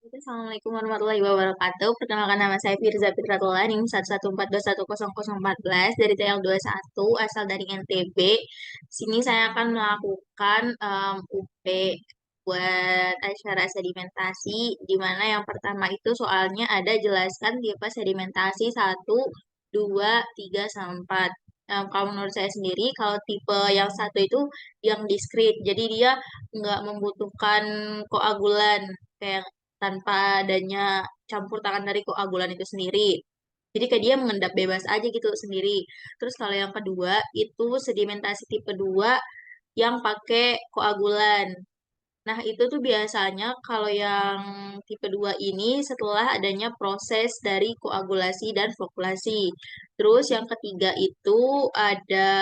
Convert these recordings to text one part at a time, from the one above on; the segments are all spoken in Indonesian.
Assalamualaikum warahmatullahi wabarakatuh. Perkenalkan nama saya Firza Fitratul NIM 114210014 dari TL21 asal dari NTB. Sini saya akan melakukan UP buat acara sedimentasi, di mana yang pertama itu soalnya ada jelaskan tipe sedimentasi 1, 2, 3, sampai 4. Kalau menurut saya sendiri, kalau tipe yang satu itu yang diskrit, jadi dia nggak membutuhkan koagulan kayak tanpa adanya campur tangan dari koagulan itu sendiri. Jadi kayak dia mengendap bebas aja gitu sendiri. Terus kalau yang kedua itu sedimentasi tipe 2 yang pakai koagulan. Nah, itu tuh biasanya kalau yang tipe 2 ini setelah adanya proses dari koagulasi dan flokkulasi. Terus yang ketiga itu ada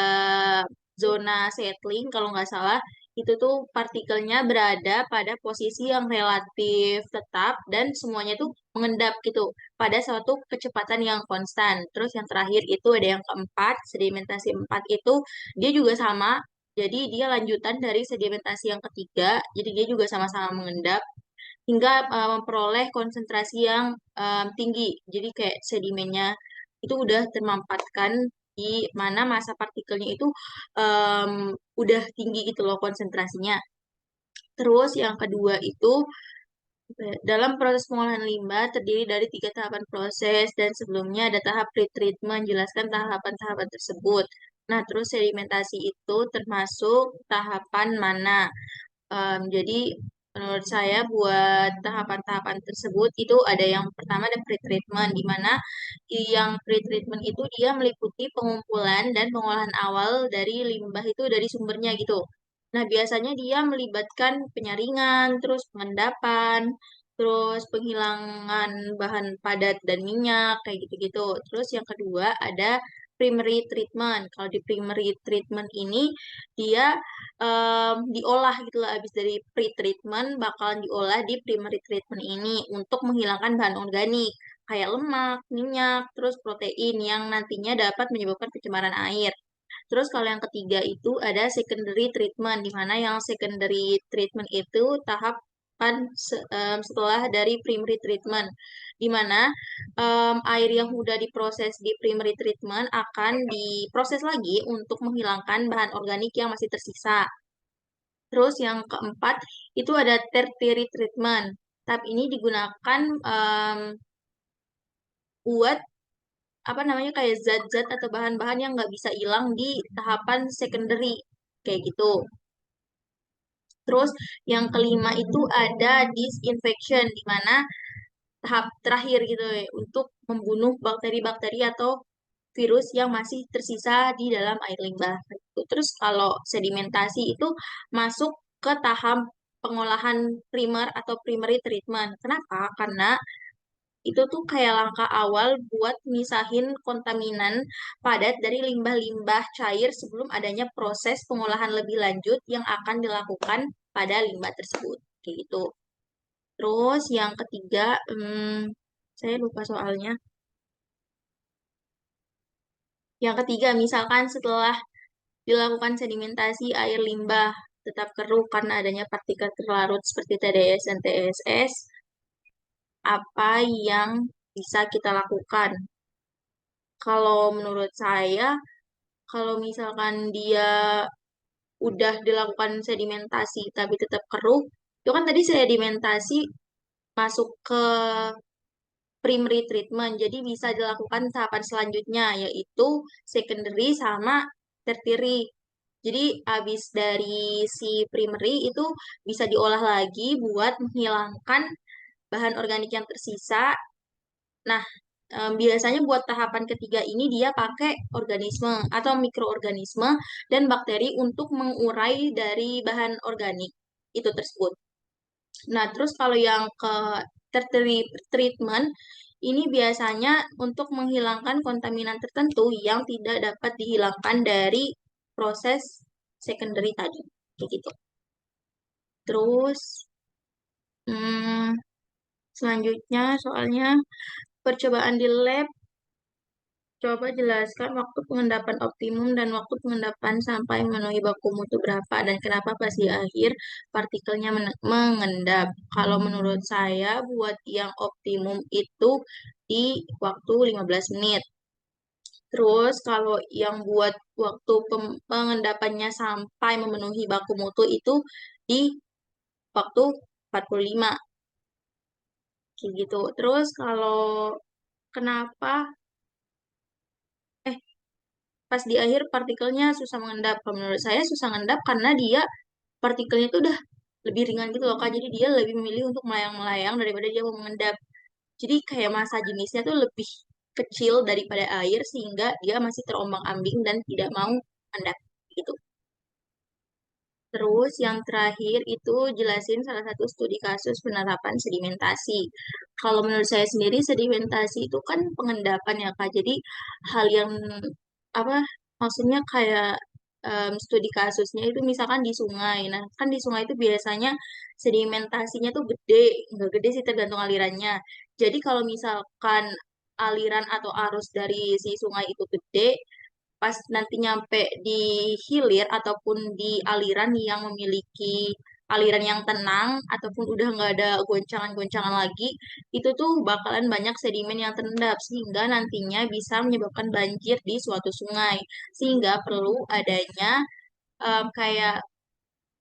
zona settling kalau nggak salah. Itu tuh partikelnya berada pada posisi yang relatif tetap dan semuanya tuh mengendap gitu pada suatu kecepatan yang konstan. Terus yang terakhir itu ada yang keempat, sedimentasi 4 itu dia juga sama, jadi dia lanjutan dari sedimentasi yang ketiga, jadi dia juga sama-sama mengendap hingga memperoleh konsentrasi yang tinggi. Jadi kayak sedimennya itu udah termampatkan di mana massa partikelnya itu udah tinggi gitu loh konsentrasinya. Terus yang kedua itu dalam proses pengolahan limbah terdiri dari 3 tahapan proses dan sebelumnya ada tahap pretreatment menjelaskan tahapan-tahapan tersebut. Nah, terus sedimentasi itu termasuk tahapan mana? Jadi menurut saya buat tahapan-tahapan tersebut itu ada yang pertama ada pretreatment di mana yang pretreatment itu dia meliputi pengumpulan dan pengolahan awal dari limbah itu dari sumbernya gitu. Nah, biasanya dia melibatkan penyaringan, terus pengendapan, terus penghilangan bahan padat dan minyak kayak gitu-gitu. Terus yang kedua ada primary treatment. Kalau di primary treatment ini dia diolah gitu lah habis dari pre-treatment bakalan diolah di primary treatment ini untuk menghilangkan bahan organik kayak lemak, minyak, terus protein yang nantinya dapat menyebabkan pencemaran air. Terus kalau yang ketiga itu ada secondary treatment, di mana yang secondary treatment itu tahapan setelah dari primary treatment, di mana air yang sudah diproses di primary treatment akan diproses lagi untuk menghilangkan bahan organik yang masih tersisa. Terus yang keempat itu ada tertiary treatment. Tahap ini digunakan buat apa namanya kayak zat-zat atau bahan-bahan yang nggak bisa hilang di tahapan secondary kayak gitu. Terus yang kelima itu ada disinfection di mana tahap terakhir gitu ya, untuk membunuh bakteri-bakteri atau virus yang masih tersisa di dalam air limbah. Gitu. Terus kalau sedimentasi itu masuk ke tahap pengolahan primer atau primary treatment. Kenapa? Karena itu tuh kayak langkah awal buat misahin kontaminan padat dari limbah-limbah cair sebelum adanya proses pengolahan lebih lanjut yang akan dilakukan pada limbah tersebut. Kayak gitu. Terus yang ketiga, saya lupa soalnya. Yang ketiga, misalkan setelah dilakukan sedimentasi air limbah tetap keruh karena adanya partikel terlarut seperti TDS dan TSS, apa yang bisa kita lakukan? Kalau menurut saya, kalau misalkan dia udah dilakukan sedimentasi tapi tetap keruh, itu kan tadi sedimentasi masuk ke primary treatment. Jadi bisa dilakukan tahapan selanjutnya yaitu secondary sama tertiary. Jadi habis dari si primary itu bisa diolah lagi buat menghilangkan bahan organik yang tersisa. Nah, biasanya buat tahapan ketiga ini dia pakai organisme atau mikroorganisme dan bakteri untuk mengurai dari bahan organik itu tersebut. Nah, terus kalau yang ke tertiary treatment, ini biasanya untuk menghilangkan kontaminan tertentu yang tidak dapat dihilangkan dari proses secondary tadi. Kayak gitu. Terus, selanjutnya soalnya percobaan di lab Coba jelaskan waktu pengendapan optimum dan waktu pengendapan sampai memenuhi baku mutu berapa dan kenapa pas di akhir partikelnya mengendap. Kalau menurut saya buat yang optimum itu di waktu 15 menit. Terus kalau yang buat waktu pengendapannya sampai memenuhi baku mutu itu di waktu 45 kayak gitu. Terus kalau kenapa eh pas di akhir partikelnya susah mengendap? Kalau menurut saya susah mengendap karena dia partikelnya itu udah lebih ringan gitu loh Kak. Jadi dia lebih memilih untuk melayang-melayang daripada dia mau mengendap. Jadi kayak massa jenisnya tuh lebih kecil daripada air sehingga dia masih terombang-ambing dan tidak mau mengendap gitu. Terus yang terakhir itu jelasin salah satu studi kasus penerapan sedimentasi. Kalau menurut saya sendiri sedimentasi itu kan pengendapan ya Kak. Jadi hal yang apa maksudnya kayak studi kasusnya itu misalkan di sungai. Nah, kan di sungai itu biasanya sedimentasinya tuh gede, nggak gede sih tergantung alirannya. Jadi kalau misalkan aliran atau arus dari si sungai itu gede, pas nanti nyampe di hilir ataupun di aliran yang memiliki aliran yang tenang ataupun udah nggak ada goncangan-goncangan lagi, itu tuh bakalan banyak sedimen yang terendap sehingga nantinya bisa menyebabkan banjir di suatu sungai. Sehingga perlu adanya kayak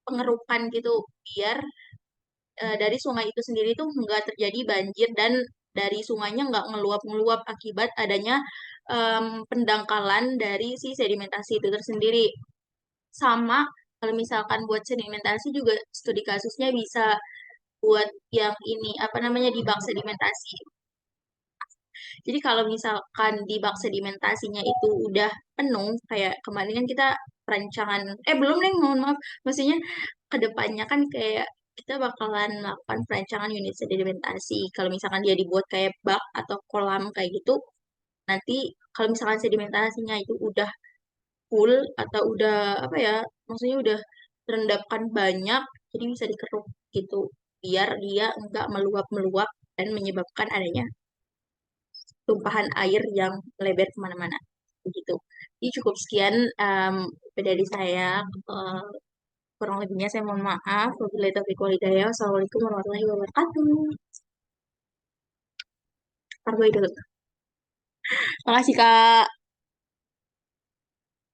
pengerukan gitu biar dari sungai itu sendiri tuh nggak terjadi banjir dan dari sungainya nggak ngeluap-ngeluap akibat adanya pendangkalan dari si sedimentasi itu tersendiri. Sama kalau misalkan buat sedimentasi juga studi kasusnya bisa buat yang ini apa namanya di bak sedimentasi. Jadi kalau misalkan di bak sedimentasinya itu udah penuh, kayak kemarin kan kita perancangan, belum nih, mohon maaf, maksudnya kedepannya kan kayak kita bakalan melakukan perancangan unit sedimentasi. Kalau misalkan dia dibuat kayak bak atau kolam kayak gitu, nanti kalau misalkan sedimentasinya itu udah full atau udah apa ya, maksudnya udah terendapkan banyak, jadi bisa dikeruk gitu, biar dia enggak meluap-meluap dan menyebabkan adanya tumpahan air yang melebar kemana-mana begitu. Jadi cukup sekian dari saya. Eh, Kurang lebihnya saya mohon maaf. Wabillahi taufiq wal hidayah. Wassalamualaikum warahmatullahi wabarakatuh. Kargo itu. Makasih Kak.